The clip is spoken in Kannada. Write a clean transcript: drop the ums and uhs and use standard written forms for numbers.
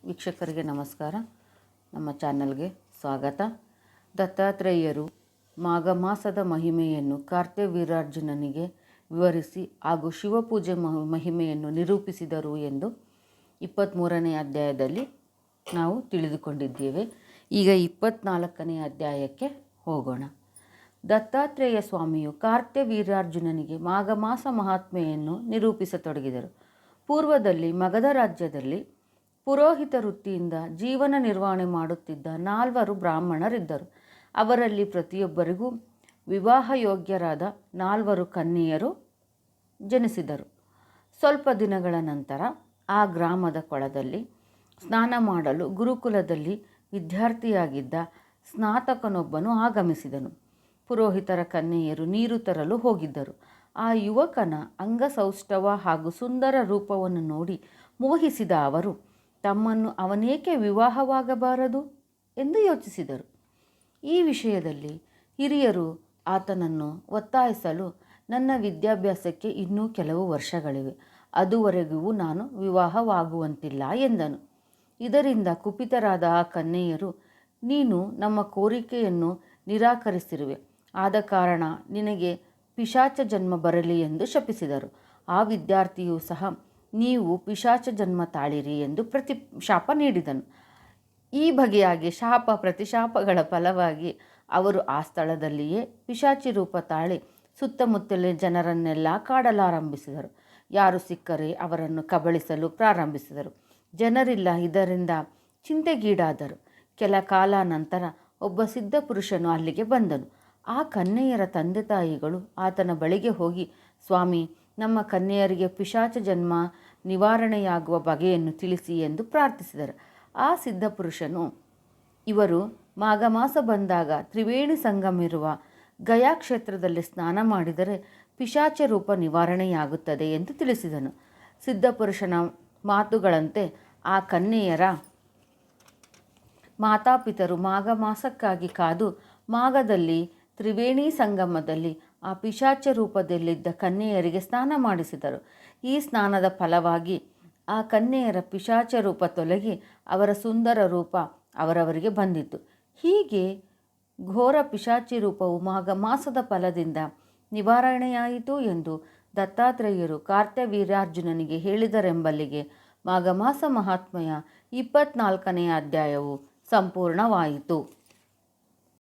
ವೀಕ್ಷಕರಿಗೆ ನಮಸ್ಕಾರ. ನಮ್ಮ ಚಾನಲ್ಗೆ ಸ್ವಾಗತ. ದತ್ತಾತ್ರೇಯರು ಮಾಘ ಮಾಸದ ಮಹಿಮೆಯನ್ನು ಕಾರ್ತ್ಯವೀರ್ಯಾರ್ಜುನನಿಗೆ ವಿವರಿಸಿ ಹಾಗೂ ಶಿವಪೂಜೆ ಮಹಿಮೆಯನ್ನು ನಿರೂಪಿಸಿದರು ಎಂದು 23ನೇ ಅಧ್ಯಾಯದಲ್ಲಿ ನಾವು ತಿಳಿದುಕೊಂಡಿದ್ದೇವೆ. ಈಗ 24ನೇ ಅಧ್ಯಾಯಕ್ಕೆ ಹೋಗೋಣ. ದತ್ತಾತ್ರೇಯ ಸ್ವಾಮಿಯು ಕಾರ್ತ್ಯವೀರ್ಯಾರ್ಜುನನಿಗೆ ಮಾಘ ಮಾಸ ಮಹಾತ್ಮೆಯನ್ನು ನಿರೂಪಿಸತೊಡಗಿದರು. ಪೂರ್ವದಲ್ಲಿ ಮಗಧ ರಾಜ್ಯದಲ್ಲಿ ಪುರೋಹಿತ ವೃತ್ತಿಯಿಂದ ಜೀವನ ನಿರ್ವಹಣೆ ಮಾಡುತ್ತಿದ್ದ 4 ಬ್ರಾಹ್ಮಣರಿದ್ದರು. ಅವರಲ್ಲಿ ಪ್ರತಿಯೊಬ್ಬರಿಗೂ ವಿವಾಹ ಯೋಗ್ಯರಾದ 4 ಕನ್ಯೆಯರು ಜನಿಸಿದರು. ಸ್ವಲ್ಪ ದಿನಗಳ ನಂತರ ಆ ಗ್ರಾಮದ ಕೊಳದಲ್ಲಿ ಸ್ನಾನ ಮಾಡಲು ಗುರುಕುಲದಲ್ಲಿ ವಿದ್ಯಾರ್ಥಿಯಾಗಿದ್ದ ಸ್ನಾತಕನೊಬ್ಬನು ಆಗಮಿಸಿದನು. ಪುರೋಹಿತರ ಕನ್ಯೆಯರು ನೀರು ತರಲು ಹೋಗಿದ್ದರು. ಆ ಯುವಕನ ಅಂಗಸೌಷ್ಠವ ಹಾಗೂ ಸುಂದರ ರೂಪವನ್ನು ನೋಡಿ ಮೋಹಿಸಿದ ಅವರು ತಮ್ಮನ್ನು ಅವನೇಕೆ ವಿವಾಹವಾಗಬಾರದು ಎಂದು ಯೋಚಿಸಿದರು. ಈ ವಿಷಯದಲ್ಲಿ ಹಿರಿಯರು ಆತನನ್ನು ಒತ್ತಾಯಿಸಲು, ನನ್ನ ವಿದ್ಯಾಭ್ಯಾಸಕ್ಕೆ ಇನ್ನೂ ಕೆಲವು ವರ್ಷಗಳಿವೆ, ಅದುವರೆಗೂ ನಾನು ವಿವಾಹವಾಗುವಂತಿಲ್ಲ ಎಂದನು. ಇದರಿಂದ ಕುಪಿತರಾದ ಆ ಕನ್ಯೆಯರು, ನೀನು ನಮ್ಮ ಕೋರಿಕೆಯನ್ನು ನಿರಾಕರಿಸಿರುವೆ, ಆದ ಕಾರಣ ನಿನಗೆ ಪಿಶಾಚ ಜನ್ಮ ಬರಲಿ ಎಂದು ಶಪಿಸಿದರು. ಆ ವಿದ್ಯಾರ್ಥಿಯೂ ಸಹ, ನೀವು ಪಿಶಾಚ ಜನ್ಮ ತಾಳಿರಿ ಎಂದು ಶಾಪ ನೀಡಿದನು. ಈ ಬಗೆಯಾಗಿ ಶಾಪ ಪ್ರತಿಶಾಪಗಳ ಫಲವಾಗಿ ಅವರು ಆ ಸ್ಥಳದಲ್ಲಿಯೇ ಪಿಶಾಚಿ ರೂಪ ತಾಳಿ ಸುತ್ತಮುತ್ತಲಿನ ಜನರನ್ನೆಲ್ಲ ಕಾಡಲಾರಂಭಿಸಿದರು. ಯಾರು ಸಿಕ್ಕರೆ ಅವರನ್ನು ಕಬಳಿಸಲು ಪ್ರಾರಂಭಿಸಿದರು. ಜನರಿಲ್ಲ ಇದರಿಂದ ಚಿಂತೆಗೀಡಾದರು. ಕೆಲ ಕಾಲ ನಂತರ ಒಬ್ಬ ಸಿದ್ಧ ಪುರುಷನು ಅಲ್ಲಿಗೆ ಬಂದನು. ಆ ಕನ್ಯೆಯರ ತಂದೆ ತಾಯಿಗಳು ಆತನ ಬಳಿಗೆ ಹೋಗಿ, ಸ್ವಾಮಿ, ನಮ್ಮ ಕನ್ಯೆಯರಿಗೆ ಪಿಶಾಚ ಜನ್ಮ ನಿವಾರಣೆಯಾಗುವ ಬಗೆಯನ್ನು ತಿಳಿಸಿ ಎಂದು ಪ್ರಾರ್ಥಿಸಿದರು. ಆ ಸಿದ್ಧ ಪುರುಷನು, ಇವರು ಮಾಘ ಮಾಸ ಬಂದಾಗ ತ್ರಿವೇಣಿ ಸಂಗಮಿರುವ ಗಯಾ ಕ್ಷೇತ್ರದಲ್ಲಿ ಸ್ನಾನ ಮಾಡಿದರೆ ಪಿಶಾಚ ರೂಪ ನಿವಾರಣೆಯಾಗುತ್ತದೆ ಎಂದು ತಿಳಿಸಿದನು. ಸಿದ್ಧ ಪುರುಷನ ಮಾತುಗಳಂತೆ ಆ ಕನ್ಯೆಯರ ಮಾತಾಪಿತರು ಮಾಘ ಮಾಸಕ್ಕಾಗಿ ಕಾದು ಮಾಘದಲ್ಲಿ ತ್ರಿವೇಣಿ ಸಂಗಮದಲ್ಲಿ ಆ ಪಿಶಾಚ ರೂಪದಲ್ಲಿದ್ದ ಕನ್ಯೆಯರಿಗೆ ಸ್ನಾನ ಮಾಡಿಸಿದರು. ಈ ಸ್ನಾನದ ಫಲವಾಗಿ ಆ ಕನ್ಯೆಯರ ಪಿಶಾಚ ರೂಪ ತೊಲಗಿ ಅವರ ಸುಂದರ ರೂಪ ಅವರವರಿಗೆ ಬಂದಿತು. ಹೀಗೆ ಘೋರ ಪಿಶಾಚಿ ರೂಪವು ಮಾಘ ಮಾಸದ ಫಲದಿಂದ ನಿವಾರಣೆಯಾಯಿತು ಎಂದು ದತ್ತಾತ್ರೇಯರು ಕಾರ್ತ್ಯವೀರ್ಯಾರ್ಜುನನಿಗೆ ಹೇಳಿದರೆಂಬಲ್ಲಿಗೆ ಮಾಘ ಮಾಸ ಮಹಾತ್ಮೆಯ 24ನೇ ಅಧ್ಯಾಯವು ಸಂಪೂರ್ಣವಾಯಿತು.